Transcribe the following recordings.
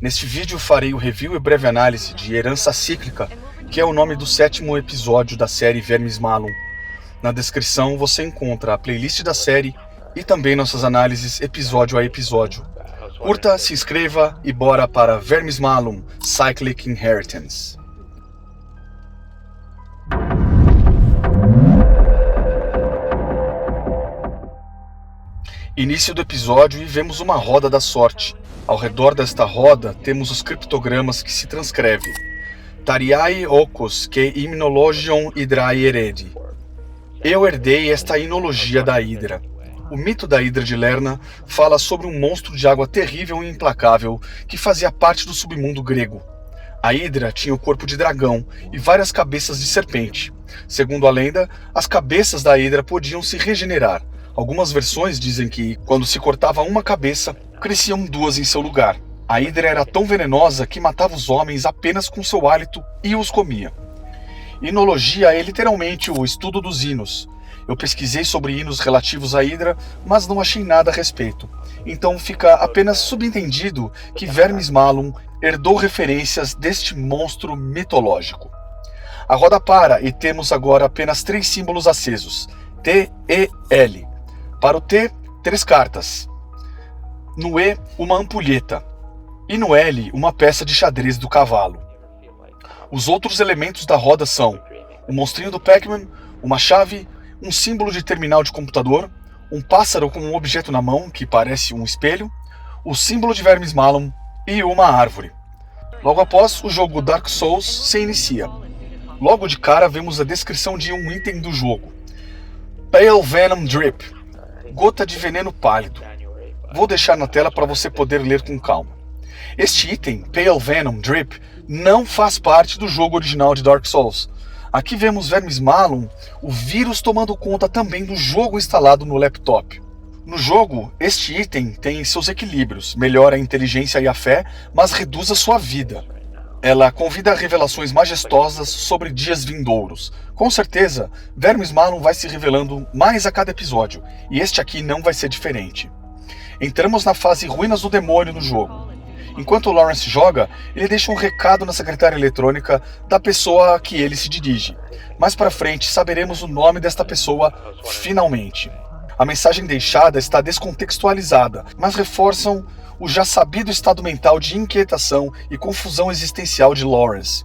Neste vídeo farei o review e breve análise de Herança Cíclica, que é o nome do 7º episódio da série Vermes Malum. Na descrição você encontra a playlist da série e também nossas análises episódio a episódio. Curta, se inscreva e bora para Vermes Malum Cyclic Inheritance. Início do episódio e vemos uma roda da sorte. Ao redor desta roda temos os criptogramas que se transcrevem: Tariai Okos que Hymnologion Hydrae heredi. Eu herdei esta inologia da Hidra. O mito da Hidra de Lerna fala sobre um monstro de água terrível e implacável que fazia parte do submundo grego. A Hidra tinha o corpo de dragão e várias cabeças de serpente. Segundo a lenda, as cabeças da Hidra podiam se regenerar. Algumas versões dizem que, quando se cortava uma cabeça, cresciam duas em seu lugar. A Hidra era tão venenosa que matava os homens apenas com seu hálito e os comia. Hinologia é literalmente o estudo dos hinos. Eu pesquisei sobre hinos relativos à Hidra, mas não achei nada a respeito. Então fica apenas subentendido que Vermes Malum herdou referências deste monstro mitológico. A roda para e temos agora apenas 3 símbolos acesos: T, E, L. Para o T, 3 cartas. No E, uma ampulheta. E no L, uma peça de xadrez do cavalo. Os outros elementos da roda são o monstrinho do Pac-Man, uma chave, um símbolo de terminal de computador, um pássaro com um objeto na mão, que parece um espelho, o símbolo de Vermes Malum e uma árvore. Logo após, o jogo Dark Souls se inicia. Logo de cara, vemos a descrição de um item do jogo: Pale Venom Drip. Gota de veneno pálido. Vou deixar na tela para você poder ler com calma. Este item, Pale Venom Drip, não faz parte do jogo original de Dark Souls. Aqui vemos Vermes Malum, o vírus tomando conta também do jogo instalado no laptop. No jogo, este item tem seus equilíbrios, melhora a inteligência e a fé, mas reduz a sua vida. Ela convida a revelações majestosas sobre dias vindouros. Com certeza, Vermes Malum vai se revelando mais a cada episódio, e este aqui não vai ser diferente. Entramos na fase Ruínas do Demônio no jogo. Enquanto Lawrence joga, ele deixa um recado na secretária eletrônica da pessoa a que ele se dirige. Mais pra frente, saberemos o nome desta pessoa finalmente. A mensagem deixada está descontextualizada, mas reforçam o já sabido estado mental de inquietação e confusão existencial de Lawrence.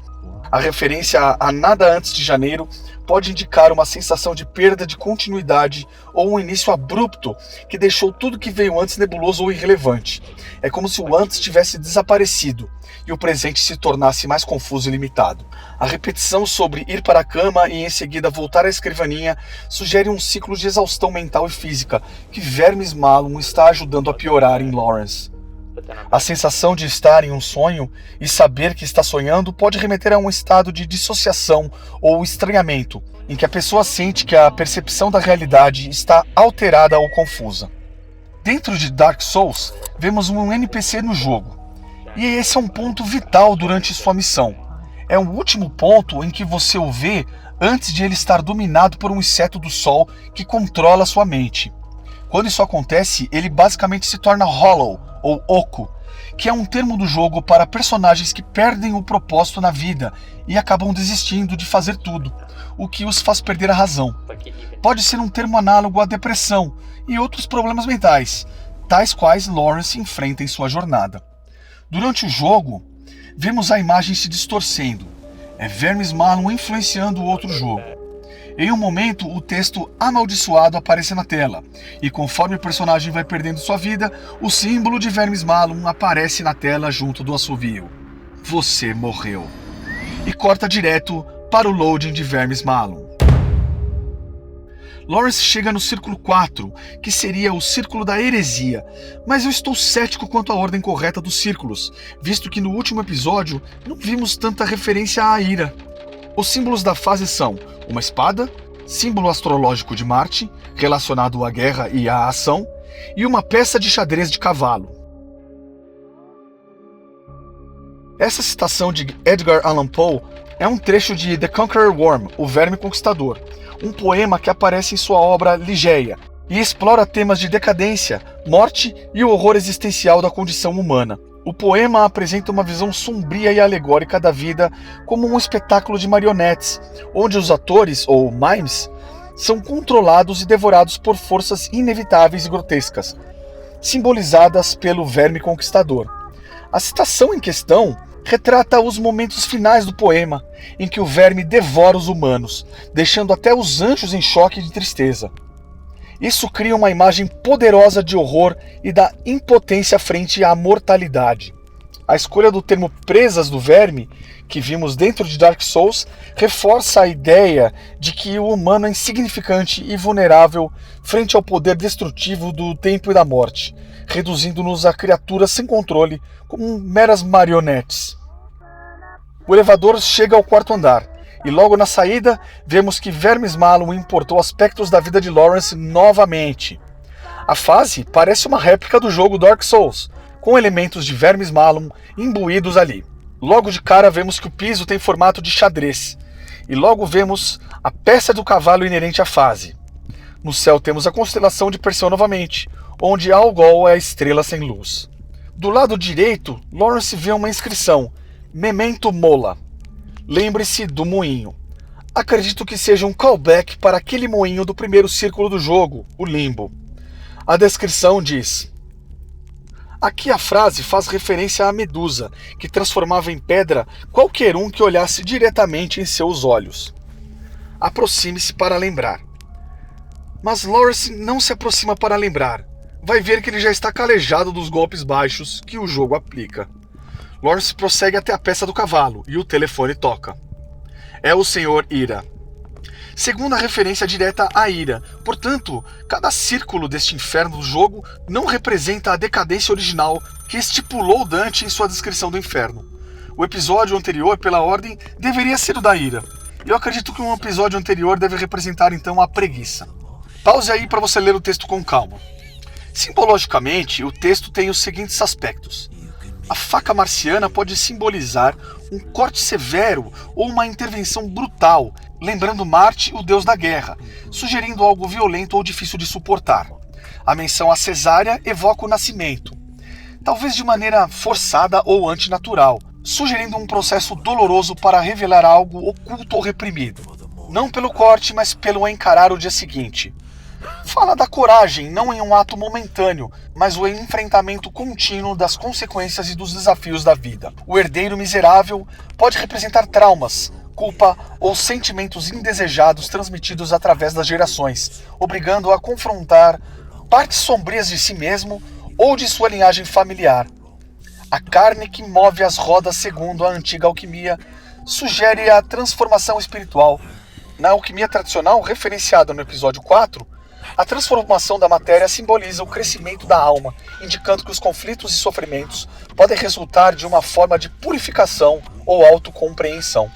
A referência a nada antes de janeiro pode indicar uma sensação de perda de continuidade ou um início abrupto que deixou tudo que veio antes nebuloso ou irrelevante. É como se o antes tivesse desaparecido e o presente se tornasse mais confuso e limitado. A repetição sobre ir para a cama e em seguida voltar à escrivaninha sugere um ciclo de exaustão mental e física que Vermes Malum está ajudando a piorar em Lawrence. A sensação de estar em um sonho e saber que está sonhando pode remeter a um estado de dissociação ou estranhamento, em que a pessoa sente que a percepção da realidade está alterada ou confusa. Dentro de Dark Souls, vemos um NPC no jogo, e esse é um ponto vital durante sua missão. É o último ponto em que você o vê antes de ele estar dominado por um inseto do sol que controla sua mente. Quando isso acontece, ele basicamente se torna hollow, ou oco, que é um termo do jogo para personagens que perdem o propósito na vida e acabam desistindo de fazer tudo, o que os faz perder a razão. Pode ser um termo análogo à depressão e outros problemas mentais, tais quais Lawrence enfrenta em sua jornada. Durante o jogo, vemos a imagem se distorcendo. É Vermes Malum influenciando o outro jogo. Em um momento, o texto amaldiçoado aparece na tela, e conforme o personagem vai perdendo sua vida, o símbolo de Vermes Malum aparece na tela junto do assovio. Você morreu. E corta direto para o loading de Vermes Malum. Lawrence chega no Círculo 4, que seria o Círculo da Heresia, mas eu estou cético quanto à ordem correta dos círculos, visto que no último episódio não vimos tanta referência à ira. Os símbolos da fase são uma espada, símbolo astrológico de Marte, relacionado à guerra e à ação, e uma peça de xadrez de cavalo. Essa citação de Edgar Allan Poe é um trecho de The Conqueror Worm, o Verme Conquistador, um poema que aparece em sua obra Ligeia, e explora temas de decadência, morte e o horror existencial da condição humana. O poema apresenta uma visão sombria e alegórica da vida como um espetáculo de marionetes, onde os atores, ou mimes, são controlados e devorados por forças inevitáveis e grotescas, simbolizadas pelo verme conquistador. A citação em questão retrata os momentos finais do poema, em que o verme devora os humanos, deixando até os anjos em choque de tristeza. Isso cria uma imagem poderosa de horror e da impotência frente à mortalidade. A escolha do termo presas do verme, que vimos dentro de Dark Souls, reforça a ideia de que o humano é insignificante e vulnerável frente ao poder destrutivo do tempo e da morte, reduzindo-nos a criaturas sem controle, como meras marionetes. O elevador chega ao quarto andar, e logo na saída, vemos que Vermes Malum importou aspectos da vida de Lawrence novamente. A fase parece uma réplica do jogo Dark Souls, com elementos de Vermes Malum imbuídos ali. Logo de cara vemos que o piso tem formato de xadrez, e logo vemos a peça do cavalo inerente à fase. No céu temos a constelação de Perseu novamente, onde Algol é a estrela sem luz. Do lado direito, Lawrence vê uma inscrição, Memento Mola. Lembre-se do moinho. Acredito que seja um callback para aquele moinho do primeiro círculo do jogo, o Limbo. A descrição diz: aqui a frase faz referência à Medusa, que transformava em pedra qualquer um que olhasse diretamente em seus olhos. Aproxime-se para lembrar. Mas Lawrence não se aproxima para lembrar. Vai ver que ele já está calejado dos golpes baixos que o jogo aplica. Lawrence prossegue até a peça do cavalo e o telefone toca. É o Sr. Ira. Segunda referência direta a Ira, portanto, cada círculo deste inferno do jogo não representa a decadência original que estipulou Dante em sua descrição do inferno. O episódio anterior, pela ordem, deveria ser o da Ira. Eu acredito que um episódio anterior deve representar então a preguiça. Pause aí para você ler o texto com calma. Simbologicamente, o texto tem os seguintes aspectos. A faca marciana pode simbolizar um corte severo ou uma intervenção brutal, lembrando Marte, o deus da guerra, sugerindo algo violento ou difícil de suportar. A menção à cesárea evoca o nascimento, talvez de maneira forçada ou antinatural, sugerindo um processo doloroso para revelar algo oculto ou reprimido. Não pelo corte, mas pelo encarar o dia seguinte. Fala da coragem, não em um ato momentâneo, mas o enfrentamento contínuo das consequências e dos desafios da vida. O herdeiro miserável pode representar traumas, culpa ou sentimentos indesejados transmitidos através das gerações, obrigando-o a confrontar partes sombrias de si mesmo ou de sua linhagem familiar. A carne que move as rodas segundo a antiga alquimia sugere a transformação espiritual. Na alquimia tradicional, referenciada no episódio 4, a transformação da matéria simboliza o crescimento da alma, indicando que os conflitos e sofrimentos podem resultar de uma forma de purificação ou autocompreensão.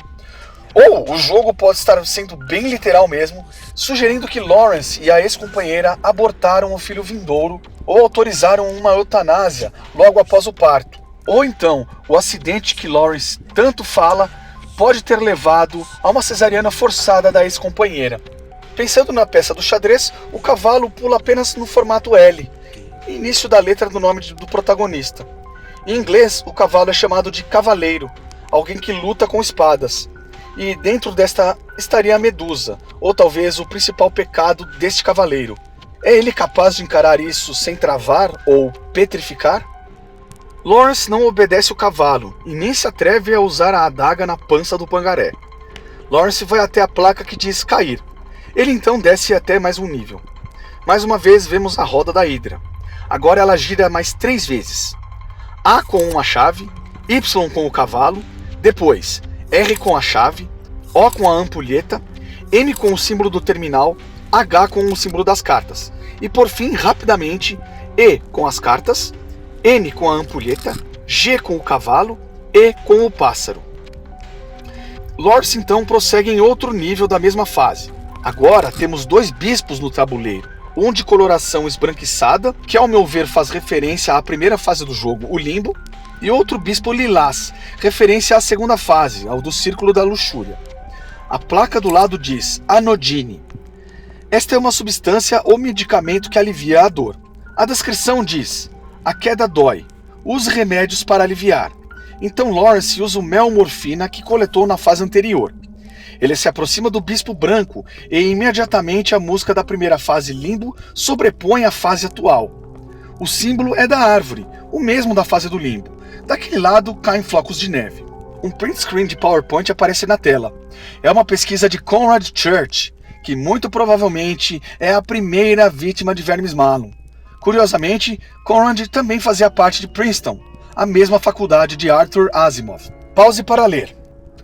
Ou o jogo pode estar sendo bem literal mesmo, sugerindo que Lawrence e a ex-companheira abortaram o filho vindouro ou autorizaram uma eutanásia logo após o parto. Ou então, o acidente que Lawrence tanto fala pode ter levado a uma cesariana forçada da ex-companheira. Pensando na peça do xadrez, o cavalo pula apenas no formato L, início da letra do nome do protagonista. Em inglês, o cavalo é chamado de cavaleiro, alguém que luta com espadas. E dentro desta estaria a Medusa, ou talvez o principal pecado deste cavaleiro. É ele capaz de encarar isso sem travar ou petrificar? Lawrence não obedece o cavalo e nem se atreve a usar a adaga na pança do pangaré. Lawrence vai até a placa que diz cair. Ele então desce até mais um nível. Mais uma vez vemos a roda da Hidra. Agora ela gira mais 3 vezes. A com uma chave, Y com o cavalo, depois R com a chave, O com a ampulheta, M com o símbolo do terminal, H com o símbolo das cartas. E por fim, rapidamente, E com as cartas, N com a ampulheta, G com o cavalo, E com o pássaro. Lawrence então prossegue em outro nível da mesma fase. Agora temos 2 bispos no tabuleiro, um de coloração esbranquiçada, que ao meu ver faz referência à primeira fase do jogo, o Limbo, e outro bispo lilás, referência à segunda fase, ao do Círculo da Luxúria. A placa do lado diz Anodine. Esta é uma substância ou medicamento que alivia a dor. A descrição diz: a queda dói, Use remédios para aliviar. Então Lawrence usa o mel morfina que coletou na fase anterior. Ele se aproxima do Bispo Branco e imediatamente a música da primeira fase Limbo sobrepõe a fase atual. O símbolo é da árvore, o mesmo da fase do Limbo. Daquele lado caem flocos de neve. Um print screen de PowerPoint aparece na tela. É uma pesquisa de Conrad Church, que muito provavelmente é a primeira vítima de vermes malum. Curiosamente, Conrad também fazia parte de Princeton, a mesma faculdade de Arthur Asimov. Pause para ler.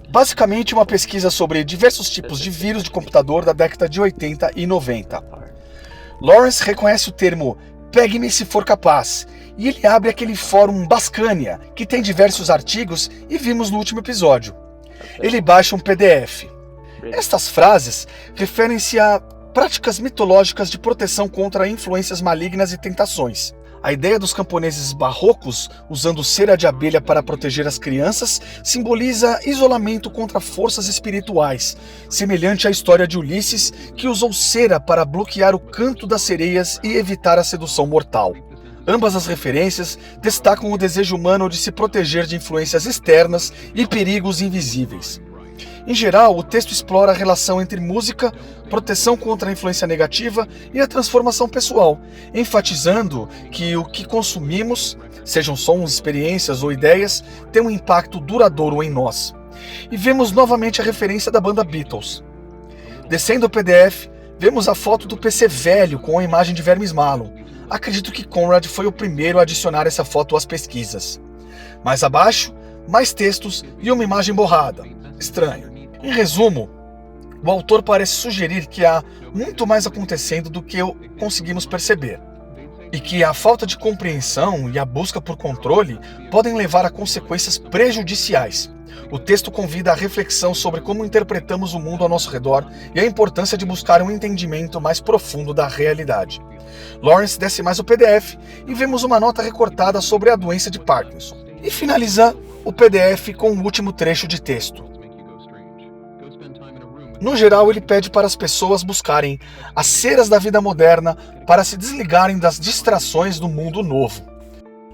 Basicamente uma pesquisa sobre diversos tipos de vírus de computador da década de 80 e 90. Lawrence reconhece o termo "pegue-me se for capaz", e ele abre aquele fórum Bascânia, que tem diversos artigos e vimos no último episódio. Ele baixa um PDF. Estas frases referem-se a práticas mitológicas de proteção contra influências malignas e tentações. A ideia dos camponeses barrocos usando cera de abelha para proteger as crianças simboliza isolamento contra forças espirituais, semelhante à história de Ulisses, que usou cera para bloquear o canto das sereias e evitar a sedução mortal. Ambas as referências destacam o desejo humano de se proteger de influências externas e perigos invisíveis. Em geral, o texto explora a relação entre música, proteção contra a influência negativa e a transformação pessoal, enfatizando que o que consumimos, sejam sons, experiências ou ideias, tem um impacto duradouro em nós. E vemos novamente a referência da banda Beatles. Descendo o PDF, vemos a foto do PC velho com a imagem de vermes malum. Acredito que Conrad foi o primeiro a adicionar essa foto às pesquisas. Mais abaixo, mais textos e uma imagem borrada. Estranho. Em resumo, o autor parece sugerir que há muito mais acontecendo do que conseguimos perceber, e que a falta de compreensão e a busca por controle podem levar a consequências prejudiciais. O texto convida à reflexão sobre como interpretamos o mundo ao nosso redor e a importância de buscar um entendimento mais profundo da realidade. Lawrence desce mais o PDF e vemos uma nota recortada sobre a doença de Parkinson. E finaliza o PDF com o último trecho de texto. No geral, ele pede para as pessoas buscarem as ceras da vida moderna para se desligarem das distrações do mundo novo.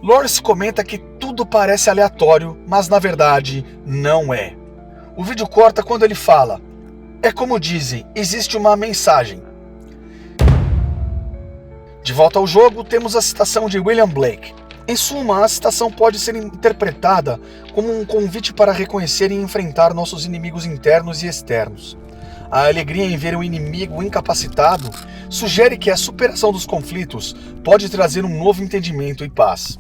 Lawrence comenta que tudo parece aleatório, mas na verdade não é. O vídeo corta quando ele fala: "É como dizem, existe uma mensagem." De volta ao jogo, temos a citação de William Blake. Em suma, a citação pode ser interpretada como um convite para reconhecer e enfrentar nossos inimigos internos e externos. A alegria em ver um inimigo incapacitado sugere que a superação dos conflitos pode trazer um novo entendimento e paz.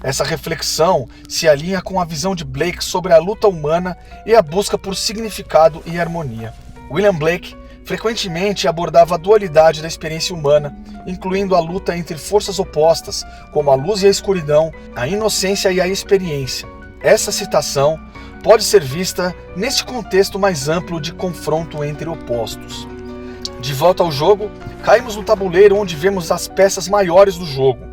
Essa reflexão se alinha com a visão de Blake sobre a luta humana e a busca por significado e harmonia. William Blake frequentemente abordava a dualidade da experiência humana, incluindo a luta entre forças opostas, como a luz e a escuridão, a inocência e a experiência. Essa citação pode ser vista neste contexto mais amplo de confronto entre opostos. De volta ao jogo, caímos no tabuleiro onde vemos as peças maiores do jogo: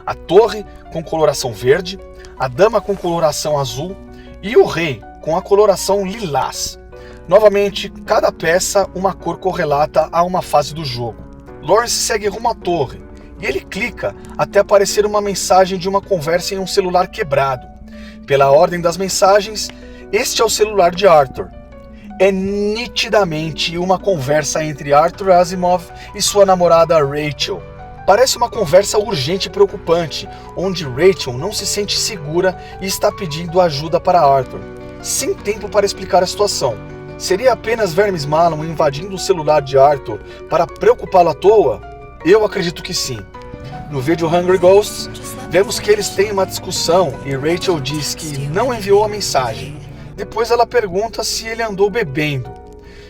a torre com coloração verde, a dama com coloração azul e o rei com a coloração lilás. Novamente, cada peça uma cor correlata a uma fase do jogo. Lawrence segue rumo à torre e ele clica até aparecer uma mensagem de uma conversa em um celular quebrado. Pela ordem das mensagens, este é o celular de Arthur. É nitidamente uma conversa entre Arthur Asimov e sua namorada Rachel. Parece uma conversa urgente e preocupante, onde Rachel não se sente segura e está pedindo ajuda para Arthur, sem tempo para explicar a situação. Seria apenas vermes malum invadindo o celular de Arthur para preocupá-lo à toa? Eu acredito que sim. No vídeo Hungry Ghosts, vemos que eles têm uma discussão e Rachel diz que não enviou a mensagem. Depois ela pergunta se ele andou bebendo.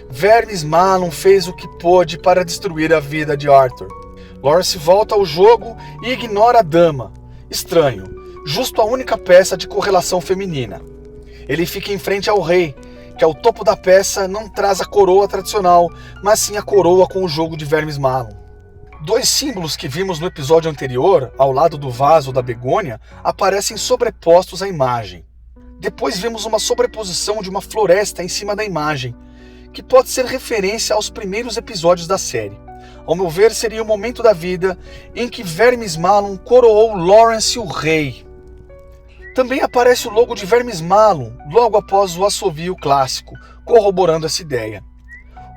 Vermes malum fez o que pôde para destruir a vida de Arthur. Lawrence volta ao jogo e ignora a dama. Estranho, justo a única peça de correlação feminina. Ele fica em frente ao rei, que ao topo da peça não traz a coroa tradicional, mas sim a coroa com o jogo de vermes malum. Dois símbolos que vimos no episódio anterior, ao lado do vaso da begônia, aparecem sobrepostos à imagem. Depois vemos uma sobreposição de uma floresta em cima da imagem, que pode ser referência aos primeiros episódios da série. Ao meu ver, seria o momento da vida em que vermes malum coroou Lawrence o rei. Também aparece o logo de Vermes Malum logo após o assovio clássico, corroborando essa ideia.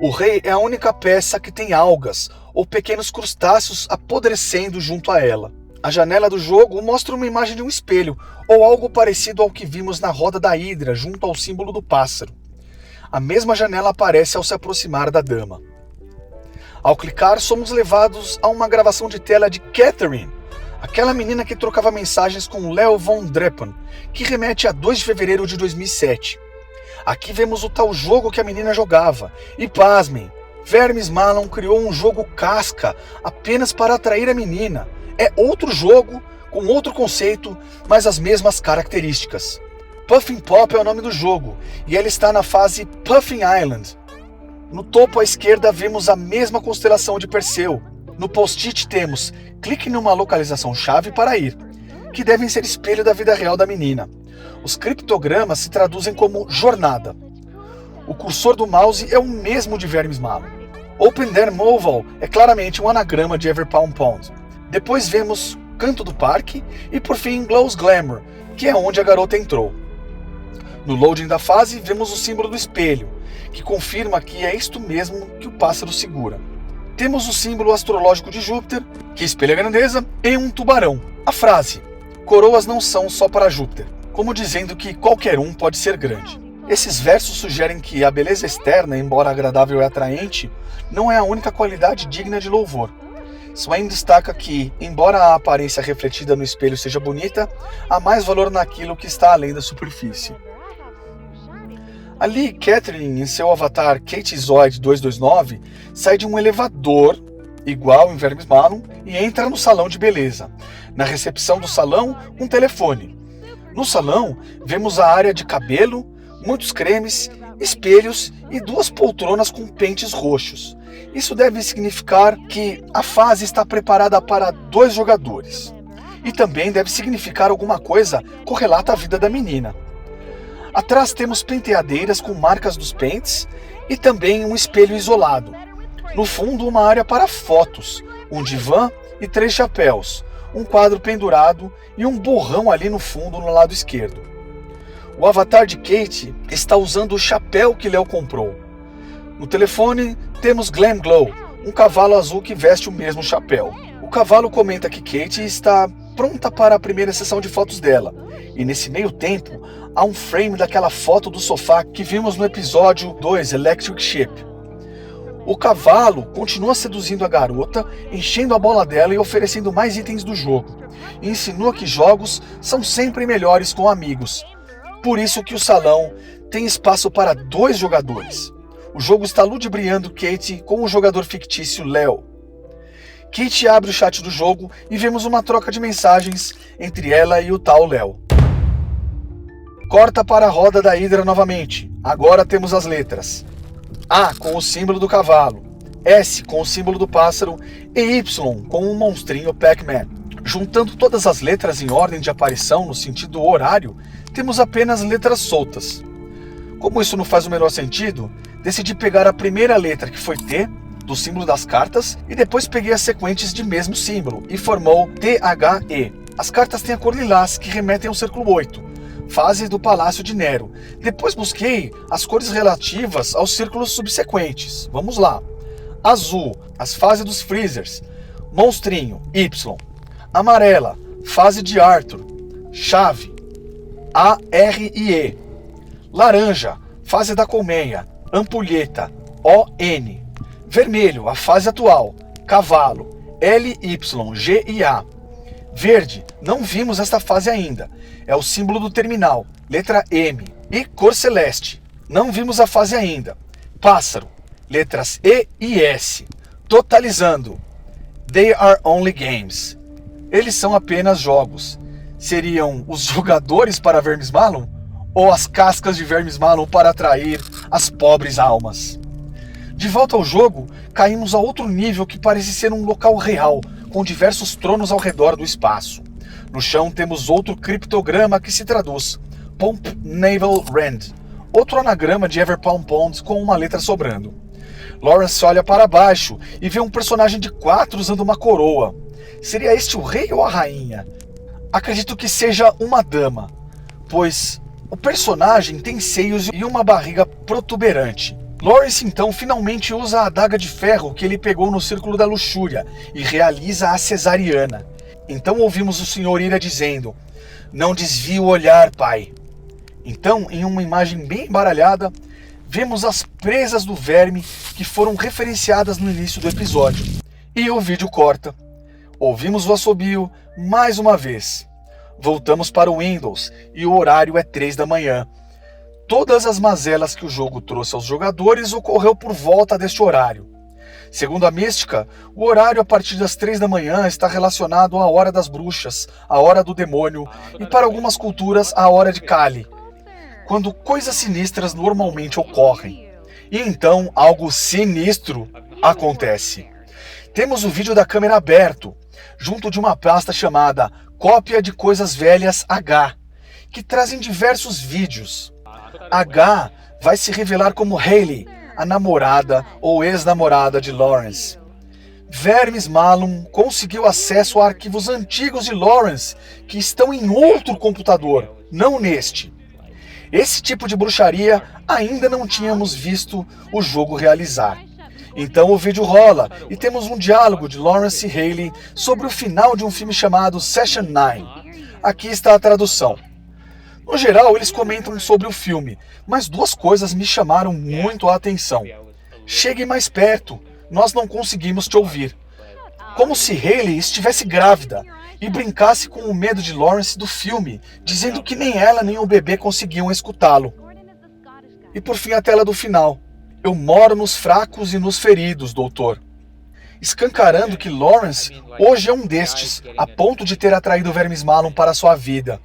O rei é a única peça que tem algas ou pequenos crustáceos apodrecendo junto a ela. A janela do jogo mostra uma imagem de um espelho, ou algo parecido ao que vimos na roda da Hidra junto ao símbolo do pássaro. A mesma janela aparece ao se aproximar da dama. Ao clicar, somos levados a uma gravação de tela de Catherine, aquela menina que trocava mensagens com Leo von Drepan, que remete a 2 de fevereiro de 2007. Aqui vemos o tal jogo que a menina jogava, e pasmem, Vermes Malum criou um jogo casca apenas para atrair a menina. É outro jogo, com outro conceito, mas as mesmas características. Puffin Pop é o nome do jogo, e ele está na fase Puffin Island. No topo à esquerda vemos a mesma constelação de Perseu. No post-it temos, clique numa localização-chave para ir, que devem ser espelho da vida real da menina. Os criptogramas se traduzem como jornada. O cursor do mouse é o mesmo de Vermes Malum. Open There Moval é claramente um anagrama de Everpalm Pond. Depois vemos Canto do Parque e por fim Glow's Glamour, que é onde a garota entrou. No loading da fase vemos o símbolo do espelho, que confirma que é isto mesmo que o pássaro segura. Temos o símbolo astrológico de Júpiter, que espelha a grandeza, e um tubarão. A frase, coroas não são só para Júpiter, como dizendo que qualquer um pode ser grande. Esses versos sugerem que a beleza externa, embora agradável e atraente, não é a única qualidade digna de louvor. Swain destaca que, embora a aparência refletida no espelho seja bonita, há mais valor naquilo que está além da superfície. Ali, Catherine, em seu avatar Kate Zoid 229, sai de um elevador, igual em Vermes Malum, e entra no salão de beleza. Na recepção do salão, um telefone. No salão, vemos a área de cabelo, muitos cremes, espelhos e 2 poltronas com pentes roxos. Isso deve significar que a fase está preparada para 2 jogadores. E também deve significar alguma coisa correlata à vida da menina. Atrás temos penteadeiras com marcas dos pentes e também um espelho isolado. No fundo, uma área para fotos, um divã e 3 chapéus, um quadro pendurado e um borrão ali no fundo no lado esquerdo. O avatar de Kate está usando o chapéu que Leo comprou. No telefone temos Glam Glow, um cavalo azul que veste o mesmo chapéu. O cavalo comenta que Kate está pronta para a primeira sessão de fotos dela, e nesse meio tempo há um frame daquela foto do sofá que vimos no episódio 2, Electric Ship. O cavalo continua seduzindo a garota, enchendo a bola dela e oferecendo mais itens do jogo, e insinua que jogos são sempre melhores com amigos. Por isso que o salão tem espaço para 2 jogadores. O jogo está ludibriando Kate com o jogador fictício Leo. Kate abre o chat do jogo e vemos uma troca de mensagens entre ela e o tal Leo. Corta para a roda da Hidra novamente. Agora temos as letras. A com o símbolo do cavalo, S com o símbolo do pássaro e Y com o monstrinho Pac-Man. Juntando todas as letras em ordem de aparição no sentido horário, temos apenas letras soltas. Como isso não faz o menor sentido, decidi pegar a primeira letra, que foi T, do símbolo das cartas, e depois peguei as sequentes de mesmo símbolo, e formou THE. As cartas têm a cor lilás, que remetem ao círculo 8, fase do Palácio de Nero. Depois busquei as cores relativas aos círculos subsequentes. Vamos lá. Azul, as fases dos Freezers. Monstrinho, Y. Amarela, fase de Arthur. Chave, A, R e E. Laranja, fase da colmeia. Ampulheta, ON. Vermelho, a fase atual. Cavalo, LY, G e A. Verde, não vimos esta fase ainda. É o símbolo do terminal, letra M. E cor celeste, não vimos a fase ainda. Pássaro, letras E e S. Totalizando, They are only games. Eles são apenas jogos. Seriam os jogadores para Vermes Malum? Ou as cascas de Vermes Malum para atrair as pobres almas? De volta ao jogo, caímos a outro nível que parece ser um local real, com diversos tronos ao redor do espaço. No chão temos outro criptograma que se traduz Pomp Naval Rand, outro anagrama de Everpalm Pond com uma letra sobrando. Lawrence olha para baixo e vê um personagem de 4 usando uma coroa. Seria este o rei ou a rainha? Acredito que seja uma dama. depois, o personagem tem seios e uma barriga protuberante. Lawrence então finalmente usa a adaga de ferro que ele pegou no Círculo da Luxúria e realiza a cesariana. Então ouvimos o Sr. Ira dizendo: "Não desvie o olhar, pai." Então, em uma imagem bem embaralhada, vemos as presas do verme que foram referenciadas no início do episódio. E o vídeo corta. Ouvimos o assobio mais uma vez. Voltamos para o Windows e o horário é 3 da manhã. Todas as mazelas que o jogo trouxe aos jogadores ocorreu por volta deste horário. Segundo a mística, o horário a partir das 3 da manhã está relacionado à hora das bruxas, à hora do demônio e, para algumas culturas, à hora de Kali, quando coisas sinistras normalmente ocorrem. E então algo sinistro acontece. Temos o vídeo da câmera aberto, junto de uma pasta chamada Cópia de Coisas Velhas H, que trazem diversos vídeos. H vai se revelar como Hayley, a namorada ou ex-namorada de Lawrence. Vermes Malum conseguiu acesso a arquivos antigos de Lawrence que estão em outro computador, não neste. Esse tipo de bruxaria ainda não tínhamos visto o jogo realizar. Então o vídeo rola e temos um diálogo de Lawrence e Hayley sobre o final de um filme chamado Session 9. Aqui está a tradução. No geral, eles comentam sobre o filme, mas duas coisas me chamaram muito a atenção. Chegue mais perto, nós não conseguimos te ouvir. Como se Hayley estivesse grávida e brincasse com o medo de Lawrence do filme, dizendo que nem ela nem o bebê conseguiam escutá-lo. E por fim a tela do final. Eu moro nos fracos e nos feridos, doutor. Escancarando que Lawrence hoje é um destes, a ponto de ter atraído Vermes Malum para sua vida.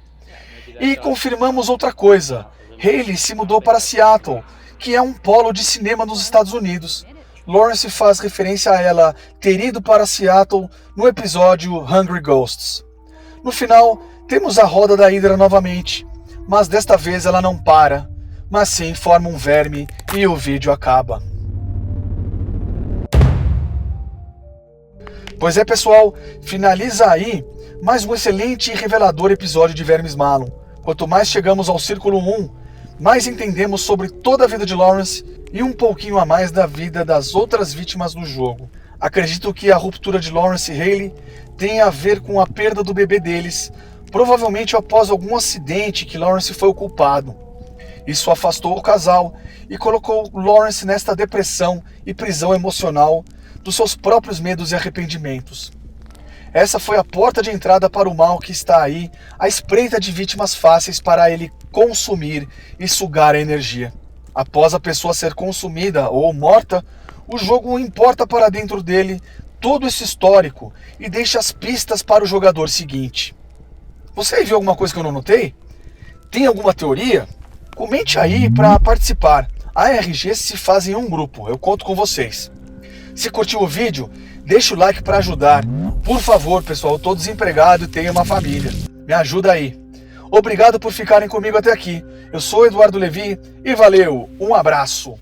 E confirmamos outra coisa. Hayley se mudou para Seattle, que é um polo de cinema nos Estados Unidos. Lawrence faz referência a ela ter ido para Seattle no episódio Hungry Ghosts. No final, temos a roda da Hydra novamente, mas desta vez ela não para, mas sim forma um verme e o vídeo acaba. Pois é, pessoal, finaliza aí mais um excelente e revelador episódio de Vermes Malum. Quanto mais chegamos ao Círculo 1, mais entendemos sobre toda a vida de Lawrence e um pouquinho a mais da vida das outras vítimas do jogo. Acredito que a ruptura de Lawrence e Hayley tem a ver com a perda do bebê deles, provavelmente após algum acidente que Lawrence foi o culpado. Isso afastou o casal e colocou Lawrence nesta depressão e prisão emocional dos seus próprios medos e arrependimentos. Essa foi a porta de entrada para o mal que está aí, à espreita de vítimas fáceis para ele consumir e sugar a energia. Após a pessoa ser consumida ou morta, o jogo importa para dentro dele todo esse histórico e deixa as pistas para o jogador seguinte. Você viu alguma coisa que eu não notei? Tem alguma teoria? Comente aí para participar. A RG se faz em um grupo, eu conto com vocês. Se curtiu o vídeo, deixa o like para ajudar. Por favor, pessoal, eu estou desempregado e tenho uma família. Me ajuda aí. Obrigado por ficarem comigo até aqui. Eu sou Eduardo Levi e valeu, um abraço.